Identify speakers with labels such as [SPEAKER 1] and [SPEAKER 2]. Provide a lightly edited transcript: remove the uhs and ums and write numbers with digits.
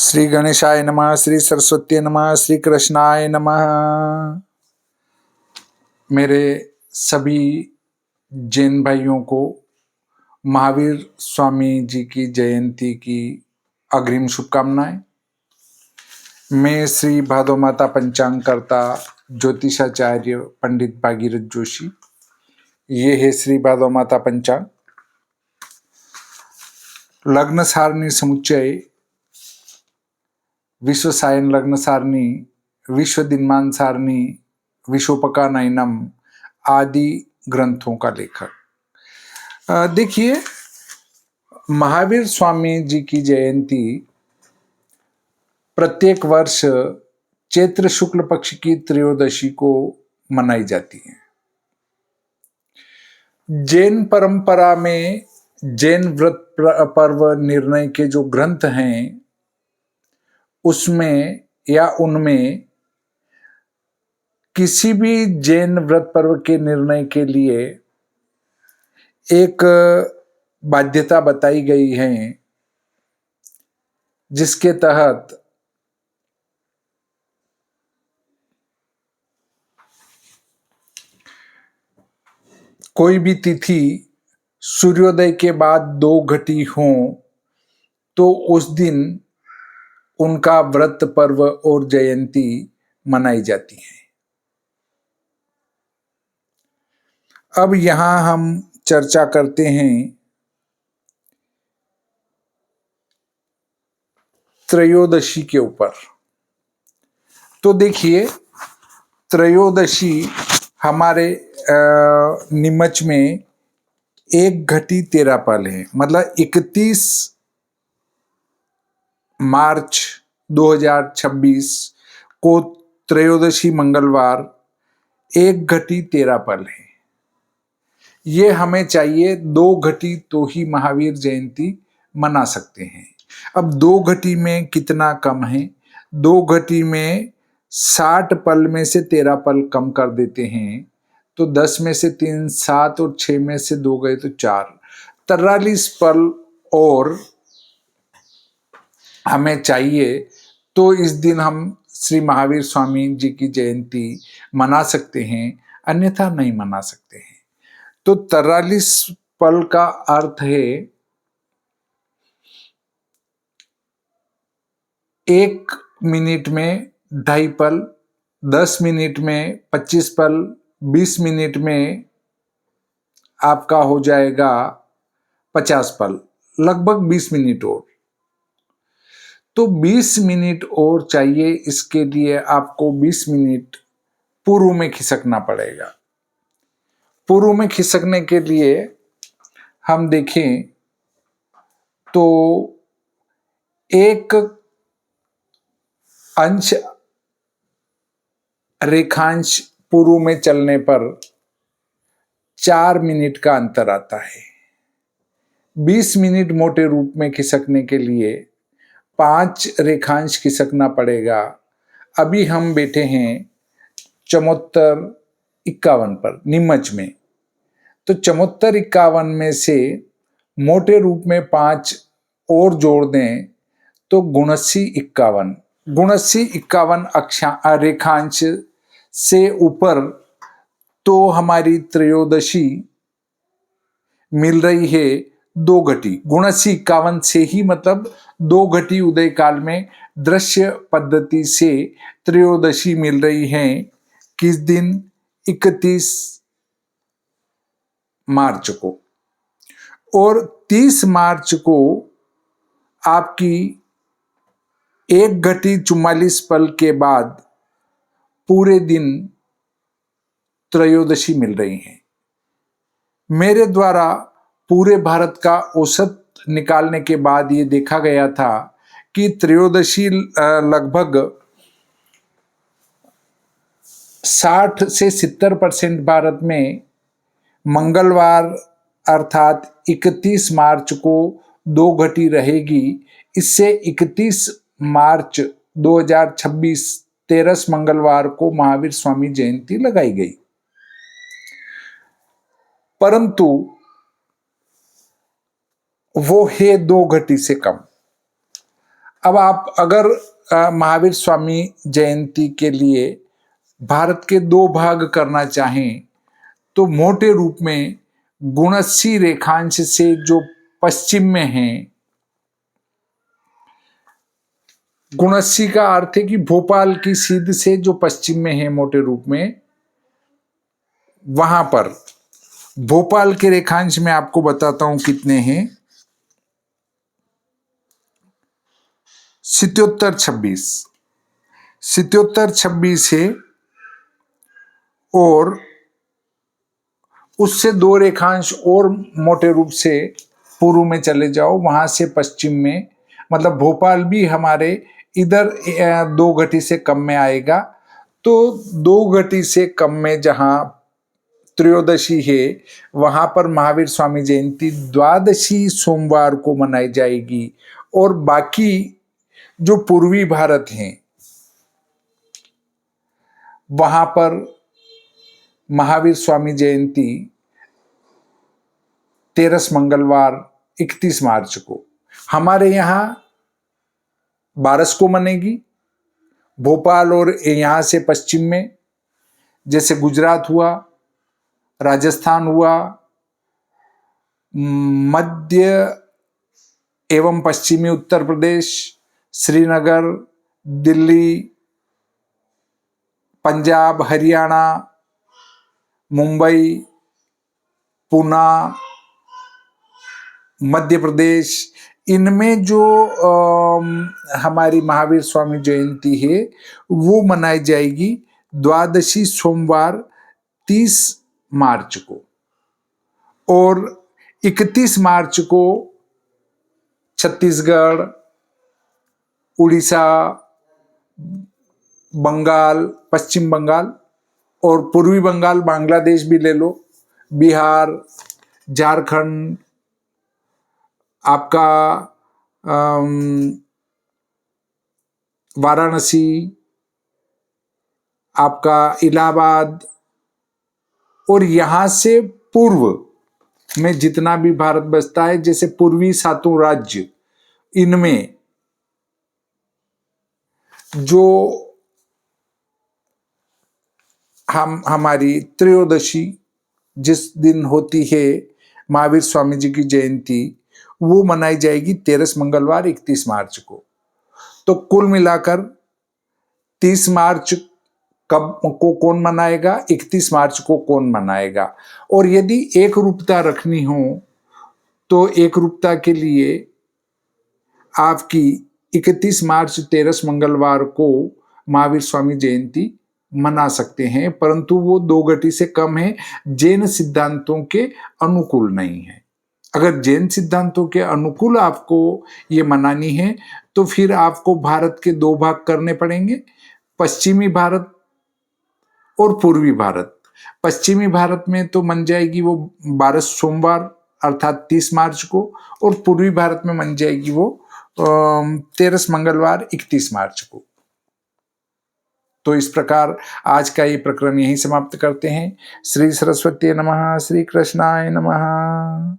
[SPEAKER 1] श्री गणेशाय नमः, श्री सरस्वती नमः, श्री कृष्णाय नमः। मेरे सभी जैन भाइयों को महावीर स्वामी जी की जयंती की अग्रिम शुभकामनाएं। मैं श्री भादो माता पंचांग कर्ता ज्योतिषाचार्य पंडित भागीरथ जोशी। ये है श्री भादो माता पंचांग। लग्न सारणी समुच्चय, विश्व सायन लग्न सारणी, विश्व दिनमान सारणी, विशोपका नयनम आदि ग्रंथों का लेखक। देखिए, महावीर स्वामी जी की जयंती प्रत्येक वर्ष चैत्र शुक्ल पक्ष की त्रयोदशी को मनाई जाती है। जैन परंपरा में जैन व्रत पर्व निर्णय के जो ग्रंथ हैं उसमें या उनमें किसी भी जैन व्रत पर्व के निर्णय के लिए एक बाध्यता बताई गई है, जिसके तहत कोई भी तिथि सूर्योदय के बाद 2 घटी हो तो उस दिन उनका व्रत पर्व और जयंती मनाई जाती है। अब यहां हम चर्चा करते हैं त्रयोदशी के ऊपर। तो देखिए, त्रयोदशी हमारे निमच में 1 घटी 13 पल है, मतलब 31 मार्च 2026 को त्रयोदशी मंगलवार 1 घटी 13 पल है। ये हमें चाहिए 2 घटी तो ही महावीर जयंती मना सकते हैं। अब 2 घटी में कितना कम है? 2 घटी में 60 पल में से 13 पल कम कर देते हैं तो 10 में से 3 7 और 6 में से 2 गए तो 4, 43 पल और हमें चाहिए। तो इस दिन हम श्री महावीर स्वामी जी की जयंती मना सकते हैं, अन्यथा नहीं मना सकते हैं। तो 43 पल का अर्थ है 1 मिनट में 2.5 पल, 10 मिनट में 25 पल, 20 मिनट में आपका हो जाएगा 50 पल, लगभग 20 मिनट और। तो 20 मिनट और चाहिए। इसके लिए आपको 20 मिनट पूर्व में खिसकना पड़ेगा। पूर्व में खिसकने के लिए हम देखें तो एक अंश रेखांश पूर्व में चलने पर 4 मिनट का अंतर आता है। 20 मिनट मोटे रूप में खिसकने के लिए 5 रेखांश खिसकना पड़ेगा। अभी हम बैठे हैं 74-51 पर निमच में, तो 74-51 में से मोटे रूप में 5 और जोड़ दें तो 79-51, 79-51 रेखांश से ऊपर तो हमारी त्रयोदशी मिल रही है 2 घटी। 79-51 से ही मतलब 2 घटी उदय काल में दृश्य पद्धति से त्रयोदशी मिल रही है। किस दिन? 31 मार्च को। और 30 मार्च को आपकी 1 घटी 44 पल के बाद पूरे दिन त्रयोदशी मिल रही है। मेरे द्वारा पूरे भारत का औसत निकालने के बाद ये देखा गया था कि त्रयोदशी लगभग 60 से 70% भारत में मंगलवार अर्थात 31 मार्च को 2 घटी रहेगी। इससे 31 मार्च 2026 13 मंगलवार को महावीर स्वामी जयंती लगाई गई। परंतु वो है 2 घटी से कम। अब आप अगर महावीर स्वामी जयंती के लिए भारत के 2 भाग करना चाहें तो मोटे रूप में गुणस्सी रेखांश से जो पश्चिम में है, गुणस्सी का अर्थ है कि भोपाल की सीध से जो पश्चिम में है मोटे रूप में, वहां पर भोपाल के रेखांश में आपको बताता हूं कितने हैं, 77 है और उससे 2 रेखांश और मोटे रूप से पूर्व में चले जाओ, वहां से पश्चिम में, मतलब भोपाल भी हमारे इधर 2 घटी से कम में आएगा। तो 2 घटी से कम में जहां त्रयोदशी है वहां पर महावीर स्वामी जयंती द्वादशी सोमवार को मनाई जाएगी। और बाकी जो पूर्वी भारत हैं वहां पर महावीर स्वामी जयंती 13 मंगलवार 31 मार्च को, हमारे यहाँ 12 को मनेगी। भोपाल और यहाँ से पश्चिम में जैसे गुजरात हुआ, राजस्थान हुआ, मध्य एवं पश्चिमी उत्तर प्रदेश, श्रीनगर, दिल्ली, पंजाब, हरियाणा, मुंबई, पुणे, मध्य प्रदेश, इनमें जो हमारी महावीर स्वामी जयंती है वो मनाई जाएगी द्वादशी सोमवार 30 मार्च को। और 31 मार्च को छत्तीसगढ़, उड़ीसा, बंगाल, पश्चिम बंगाल और पूर्वी बंगाल, बांग्लादेश भी ले लो, बिहार, झारखंड, आपका वाराणसी, आपका इलाहाबाद, और यहां से पूर्व में जितना भी भारत बसता है, जैसे पूर्वी 7 राज्य, इनमें जो हमारी त्रयोदशी जिस दिन होती है महावीर स्वामी जी की जयंती, वो मनाई जाएगी 13 मंगलवार 31 मार्च को। तो कुल मिलाकर 30 मार्च कब को कौन मनाएगा, 31 मार्च को कौन मनाएगा। और यदि एक रूपता रखनी हो तो एक रूपता के लिए आपकी 31 मार्च 13 मंगलवार को महावीर स्वामी जयंती मना सकते हैं, परंतु वो 2 घटी से कम है, जैन सिद्धांतों के अनुकूल नहीं है। अगर जैन सिद्धांतों के अनुकूल आपको ये मनानी है तो फिर आपको भारत के 2 भाग करने पड़ेंगे, पश्चिमी भारत और पूर्वी भारत। पश्चिमी भारत में तो मन जाएगी वो 12 सोमवार अर्थात 30 मार्च को, और पूर्वी भारत में मन जाएगी वो 13 मंगलवार 31 मार्च को। तो इस प्रकार आज का ये प्रकरण यहीं समाप्त करते हैं। श्री सरस्वती नमः, श्री कृष्णाय नमः।